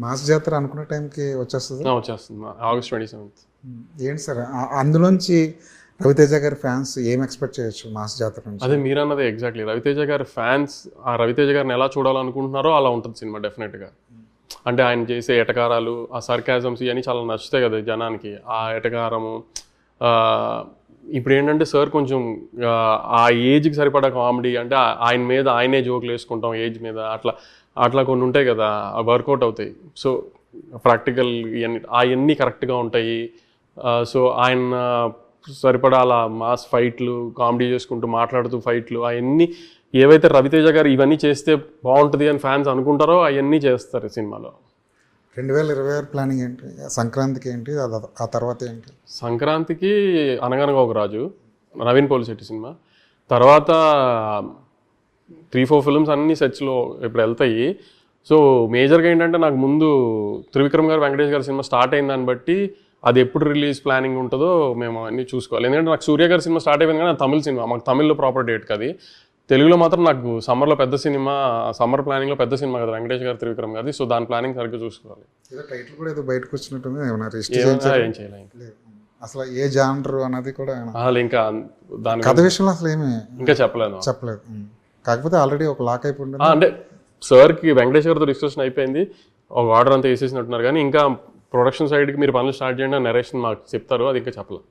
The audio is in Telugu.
మాస్ జాతర అనుకున్న టైంకి వచ్చేస్తుంది. వచ్చేస్తుంది August 27th. ఏంటి సార్ అందులోంచి రవితేజ గారి ఫ్యాన్స్ ఏం ఎక్స్పెక్ట్ చేయొచ్చు మాస్ జాతర నుంచి? అదే మీరు అన్నది ఎగ్జాక్ట్లీ. రవితేజ గారి ఫ్యాన్స్ ఆ రవితేజ గారిని ఎలా చూడాలనుకుంటున్నారో అలా ఉంటుంది సినిమా డెఫినెట్గా. అంటే ఆయన చేసే ఎటకారాలు, ఆ సర్కాజమ్స్ ఇవన్నీ చాలా నచ్చుతాయి కదా జనానికి. ఆ ఎటకారము ఇప్పుడు ఏంటంటే సార్ కొంచెం ఆ ఏజ్కి సరిపడా కామెడీ, అంటే ఆయన మీద ఆయనే జోకులు వేసుకుంటాం ఏజ్ మీద, అట్లా అట్లా కొన్ని ఉంటాయి కదా, వర్కౌట్ అవుతాయి. సో ప్రాక్టికల్ అవన్నీ కరెక్ట్గా ఉంటాయి. సో ఆయన సరిపడా అలా మాస్ ఫైట్లు, కామెడీ చేసుకుంటూ మాట్లాడుతూ ఫైట్లు, అవన్నీ ఏవైతే రవితేజ గారు ఇవన్నీ చేస్తే బాగుంటుంది అని ఫ్యాన్స్ అనుకుంటారో అవన్నీ చేస్తారు సినిమాలో. 2026 ప్లానింగ్ ఏంటి? సంక్రాంతికి ఏంటి, ఆ తర్వాత ఏంటి? సంక్రాంతికి అనగనగా ఒక రాజు, నవీన్ పోలిశెట్టి సినిమా. తర్వాత 3-4 ఫిల్మ్స్ అన్ని సెట్స్లో ఇప్పుడు వెళ్తాయి. సో మేజర్గా ఏంటంటే నాకు ముందు త్రివిక్రమ్ గారు, వెంకటేష్ గారి సినిమా స్టార్ట్ అయిన దాన్ని బట్టి అది ఎప్పుడు రిలీజ్ ప్లానింగ్ ఉంటుందో మేము అన్నీ చూసుకోవాలి. ఎందుకంటే నాకు సూర్య గారి సినిమా స్టార్ట్ అయిపోయింది కానీ తమిళ సినిమా, మాకు తమిళ్లో ప్రాపర్ డేట్ కదా. తెలుగులో మాత్రం నాకు సమ్మర్లో పెద్ద సినిమా, సమ్మర్ ప్లానింగ్లో పెద్ద సినిమా కదా వెంకటేష్ గారు, త్రివిక్రమ్ గారిది. సో దాని ప్లానింగ్ సరిగ్గా చూసుకోవాలి. టైటిల్ కూడా ఏదో బయటకు వచ్చినట్టుంది, ఏం చేయలేదు అసలు ఏ జానర్ అన్నది కూడా ఇంకా దాని కథ విషయంలో అసలు ఏమి ఇంకా చెప్పలేదు. కాకపోతే ఆల్రెడీ ఒక లాక్ అయిపోయింది. అంటే సార్కి వెంకటేష్ గారితో డిస్కషన్ అయిపోయింది, ఒక ఆర్డర్ అంతా వేసేసినట్టున్నారు. కానీ ఇంకా ప్రొడక్షన్ సైడ్కి మీరు పనులు స్టార్ట్ చేయండి, నరేషన్ మాకు చెప్తారు, అది ఇంకా చెప్పలేదు.